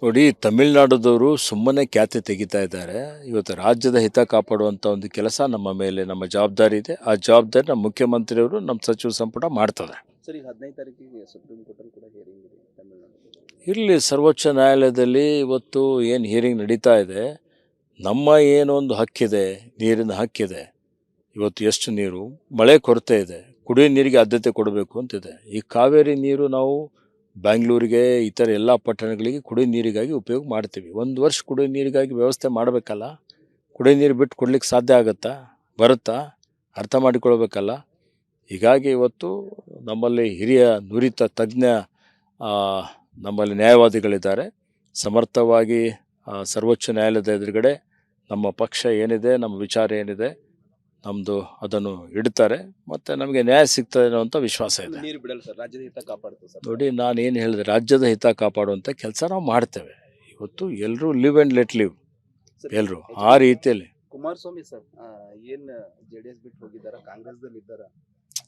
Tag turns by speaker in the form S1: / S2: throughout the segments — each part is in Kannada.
S1: ನೋಡಿ, ತಮಿಳುನಾಡುದವರು ಸುಮ್ಮನೆ ಖ್ಯಾತೆ ತೆಗಿತಾ ಇದ್ದಾರೆ. ಇವತ್ತು ರಾಜ್ಯದ ಹಿತ ಕಾಪಾಡುವಂಥ ಒಂದು ಕೆಲಸ ನಮ್ಮ ಮೇಲೆ, ನಮ್ಮ ಜವಾಬ್ದಾರಿ ಇದೆ. ಆ ಜವಾಬ್ದಾರಿ ನಮ್ಮ ಮುಖ್ಯಮಂತ್ರಿಯವರು, ನಮ್ಮ ಸಚಿವ ಸಂಪುಟ ಮಾಡ್ತದೆ.
S2: ಸರ್, ಈಗ 15 ತಾರೀಕಿಗೆ ಸುಪ್ರೀಂ ಕೋರ್ಟಲ್ಲಿ ಕೂಡ ಹಿಯರಿಂಗ್ ಇದೆ ತಮಿಳುನಾಡು.
S1: ಇಲ್ಲಿ ಸರ್ವೋಚ್ಚ ನ್ಯಾಯಾಲಯದಲ್ಲಿ ಇವತ್ತು ಏನು ಹಿಯರಿಂಗ್ ನಡೀತಾ ಇದೆ, ನಮ್ಮ ಏನೊಂದು ಹಕ್ಕಿದೆ, ನೀರಿನ ಹಕ್ಕಿದೆ. ಇವತ್ತು ಎಷ್ಟು ನೀರು, ಮಳೆ ಕೊರತೆ ಇದೆ, ಕುಡಿಯೋ ನೀರಿಗೆ ಆದ್ಯತೆ ಕೊಡಬೇಕು ಅಂತಿದೆ. ಈ ಕಾವೇರಿ ನೀರು ನಾವು ಬ್ಯಾಂಗ್ಳೂರಿಗೆ, ಇತರ ಎಲ್ಲ ಪಟ್ಟಣಗಳಿಗೆ ಕುಡಿಯೋ ನೀರಿಗಾಗಿ ಉಪಯೋಗ ಮಾಡ್ತೀವಿ. ಒಂದು ವರ್ಷ ಕುಡಿಯೋ ನೀರಿಗಾಗಿ ವ್ಯವಸ್ಥೆ ಮಾಡಬೇಕಲ್ಲ. ಕುಡಿಯೋ ನೀರು ಬಿಟ್ಟು ಕೊಡ್ಲಿಕ್ಕೆ ಸಾಧ್ಯ ಆಗುತ್ತಾ, ಬರುತ್ತಾ? ಅರ್ಥ ಮಾಡಿಕೊಳ್ಬೇಕಲ್ಲ. ಹೀಗಾಗಿ ಇವತ್ತು ನಮ್ಮಲ್ಲಿ ಹಿರಿಯ ನುರಿತ ತಜ್ಞ ನಮ್ಮಲ್ಲಿ ನ್ಯಾಯವಾದಿಗಳಿದ್ದಾರೆ. ಸಮರ್ಥವಾಗಿ ಸರ್ವೋಚ್ಚ ನ್ಯಾಯಾಲಯದ ಎದುರುಗಡೆ ನಮ್ಮ ಪಕ್ಷ ಏನಿದೆ, ನಮ್ಮ ವಿಚಾರ ಏನಿದೆ, ನಮ್ಮದು ಅದನ್ನು ಇಡ್ತಾರೆ ಮತ್ತು ನಮಗೆ ನ್ಯಾಯ ಸಿಗ್ತದೆ ಅನ್ನೋಂಥ ವಿಶ್ವಾಸ ಇದೆ.
S2: ನೀರು ಬಿಡಲ್ಲ ಸರ್, ರಾಜ್ಯದ ಹಿತ ಕಾಪಾಡ್ತೀವಿ ಸರ್.
S1: ನೋಡಿ, ನಾನು ಏನು ಹೇಳಿದೆ, ರಾಜ್ಯದ ಹಿತ ಕಾಪಾಡುವಂಥ ಕೆಲಸ ನಾವು ಮಾಡ್ತೇವೆ. ಇವತ್ತು ಎಲ್ಲರೂ ಲಿವ್ ಆ್ಯಂಡ್ ಲೆಟ್ ಲಿವ್, ಎಲ್ಲರೂ ಆ ರೀತಿಯಲ್ಲಿ.
S2: ಕುಮಾರಸ್ವಾಮಿ ಸರ್ ಏನು JDS ಬಿಟ್ಟು ಹೋಗಿದ್ದಾರ, ಕಾಂಗ್ರೆಸ್ದಲ್ಲಿ ಇದ್ದಾರ,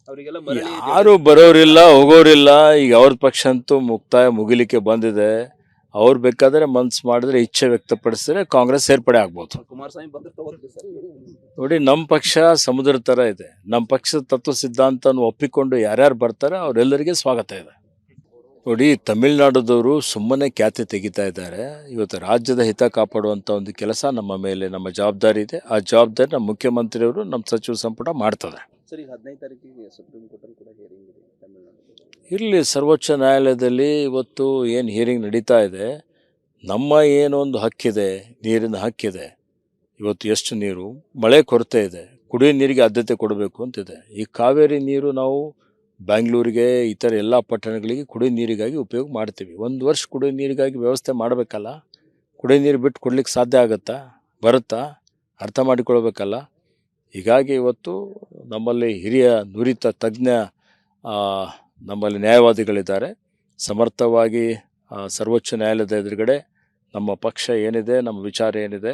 S2: ಅವರಿಗೆಲ್ಲ
S1: ಯಾರು ಬರೋರಿಲ್ಲ, ಹೋಗೋರಿಲ್ಲ. ಈಗ ಅವ್ರ ಪಕ್ಷ ಅಂತೂ ಮುಕ್ತಾಯ ಮುಗಿಲಿಕ್ಕೆ ಬಂದಿದೆ. ಅವ್ರು ಬೇಕಾದರೆ ಮನ್ಸು ಮಾಡಿದ್ರೆ, ಇಚ್ಛೆ ವ್ಯಕ್ತಪಡಿಸಿದ್ರೆ ಕಾಂಗ್ರೆಸ್ ಸೇರ್ಪಡೆ ಆಗ್ಬೋದು.
S2: ಕುಮಾರಸ್ವಾಮಿ ಬಂದ್ರೆ ತಗೋತೀವಿ ಸರ್.
S1: ನೋಡಿ, ನಮ್ಮ ಪಕ್ಷ ಸಮುದ್ರ ಥರ ಇದೆ. ನಮ್ಮ ಪಕ್ಷದ ತತ್ವ ಸಿದ್ಧಾಂತವನ್ನು ಒಪ್ಪಿಕೊಂಡು ಯಾರ್ಯಾರು ಬರ್ತಾರೆ ಅವರೆಲ್ಲರಿಗೆ ಸ್ವಾಗತ ಇದೆ. ನೋಡಿ, ತಮಿಳುನಾಡುದವರು ಸುಮ್ಮನೆ ಖ್ಯಾತೆ ತೆಗಿತಾ ಇದ್ದಾರೆ. ಇವತ್ತು ರಾಜ್ಯದ ಹಿತ ಕಾಪಾಡುವಂಥ ಒಂದು ಕೆಲಸ ನಮ್ಮ ಮೇಲೆ, ನಮ್ಮ ಜವಾಬ್ದಾರಿ ಇದೆ. ಆ ಜವಾಬ್ದಾರಿ ನಮ್ಮ ಮುಖ್ಯಮಂತ್ರಿಯವರು, ನಮ್ಮ ಸಚಿವ ಸಂಪುಟ ಮಾಡ್ತದೆ.
S2: ಸರ್, ಈಗ 15 ತಾರೀಕಿಗೆ ಸುಪ್ರೀಂ ಕೋರ್ಟಲ್ಲಿ ಕೂಡ ಹಿಯರಿಂಗ್ ಇದೆ ತಮಿಳುನಾಡು.
S1: ಇಲ್ಲಿ ಸರ್ವೋಚ್ಚ ನ್ಯಾಯಾಲಯದಲ್ಲಿ ಇವತ್ತು ಏನು ಹಿಯರಿಂಗ್ ನಡೀತಾ ಇದೆ, ನಮ್ಮ ಏನೊಂದು ಹಕ್ಕಿದೆ, ನೀರಿನ ಹಕ್ಕಿದೆ. ಇವತ್ತು ಎಷ್ಟು ನೀರು, ಮಳೆ ಕೊರತೆ ಇದೆ, ಕುಡಿಯೋ ನೀರಿಗೆ ಆದ್ಯತೆ ಕೊಡಬೇಕು ಅಂತಿದೆ. ಈ ಕಾವೇರಿ ನೀರು ನಾವು ಬ್ಯಾಂಗ್ಳೂರಿಗೆ, ಇತರ ಎಲ್ಲ ಪಟ್ಟಣಗಳಿಗೆ ಕುಡಿಯೋ ನೀರಿಗಾಗಿ ಉಪಯೋಗ ಮಾಡ್ತೀವಿ. ಒಂದು ವರ್ಷ ಕುಡಿಯೋ ನೀರಿಗಾಗಿ ವ್ಯವಸ್ಥೆ ಮಾಡಬೇಕಲ್ಲ. ಕುಡಿಯೋ ನೀರು ಬಿಟ್ಟು ಕೊಡ್ಲಿಕ್ಕೆ ಸಾಧ್ಯ ಆಗುತ್ತಾ, ಬರುತ್ತಾ? ಅರ್ಥ ಮಾಡಿಕೊಳ್ಬೇಕಲ್ಲ. ಹೀಗಾಗಿ ಇವತ್ತು ನಮ್ಮಲ್ಲಿ ಹಿರಿಯ ನುರಿತ ತಜ್ಞ ನಮ್ಮಲ್ಲಿ ನ್ಯಾಯವಾದಿಗಳಿದ್ದಾರೆ. ಸಮರ್ಥವಾಗಿ ಸರ್ವೋಚ್ಚ ನ್ಯಾಯಾಲಯದ ಎದುರುಗಡೆ ನಮ್ಮ ಪಕ್ಷ ಏನಿದೆ, ನಮ್ಮ ವಿಚಾರ ಏನಿದೆ,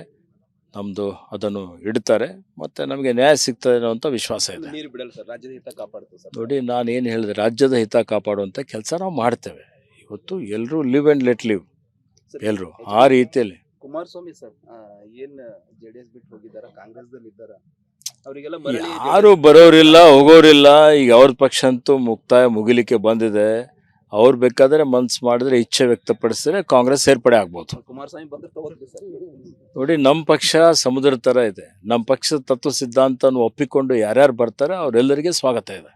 S1: ನಮ್ಮದು ಅದನ್ನು ಇಡ್ತಾರೆ ಮತ್ತು ನಮಗೆ ನ್ಯಾಯ ಸಿಗ್ತದೆ ಅನ್ನೋಂಥ ವಿಶ್ವಾಸ ಇದೆ.
S2: ನೀರು ಬಿಡಲ್ಲ ಸರ್, ರಾಜ್ಯದ ಹಿತ ಕಾಪಾಡ್ತೀವಿ ಸರ್.
S1: ನೋಡಿ, ನಾನು ಏನು ಹೇಳಿದೆ, ರಾಜ್ಯದ ಹಿತ ಕಾಪಾಡುವಂಥ ಕೆಲಸ ನಾವು ಮಾಡ್ತೇವೆ. ಇವತ್ತು ಎಲ್ಲರೂ ಲಿವ್ ಆ್ಯಂಡ್ ಲೆಟ್ ಲಿವ್, ಎಲ್ಲರೂ ಆ ರೀತಿಯಲ್ಲಿ.
S2: ಕುಮಾರಸ್ವಾಮಿ ಸರ್ ಏನು JDS ಬಿಟ್ಟು ಹೋಗಿದ್ದಾರ, ಕಾಂಗ್ರೆಸ್ದಲ್ಲಿ ಇದ್ದಾರ, ಅವರಿಗೆಲ್ಲ
S1: ಯಾರು ಬರೋರಿಲ್ಲ, ಹೋಗೋರಿಲ್ಲ. ಈಗ ಅವ್ರ ಪಕ್ಷ ಅಂತೂ ಮುಕ್ತಾಯ ಮುಗಿಲಿಕ್ಕೆ ಬಂದಿದೆ. ಅವ್ರು ಬೇಕಾದರೆ ಮನ್ಸು ಮಾಡಿದ್ರೆ, ಇಚ್ಛೆ ವ್ಯಕ್ತಪಡಿಸಿದ್ರೆ ಕಾಂಗ್ರೆಸ್ ಸೇರ್ಪಡೆ ಆಗ್ಬೋದು.
S2: ಕುಮಾರಸ್ವಾಮಿ ಬಂದ್ರೆ ತಗೋತೀವಿ ಸರ್.
S1: ನೋಡಿ, ನಮ್ಮ ಪಕ್ಷ ಸಮುದ್ರ ಥರ ಇದೆ. ನಮ್ಮ ಪಕ್ಷದ ತತ್ವ ಸಿದ್ಧಾಂತವನ್ನು ಒಪ್ಪಿಕೊಂಡು ಯಾರ್ಯಾರು ಬರ್ತಾರೆ ಅವರೆಲ್ಲರಿಗೆ ಸ್ವಾಗತ ಇದೆ.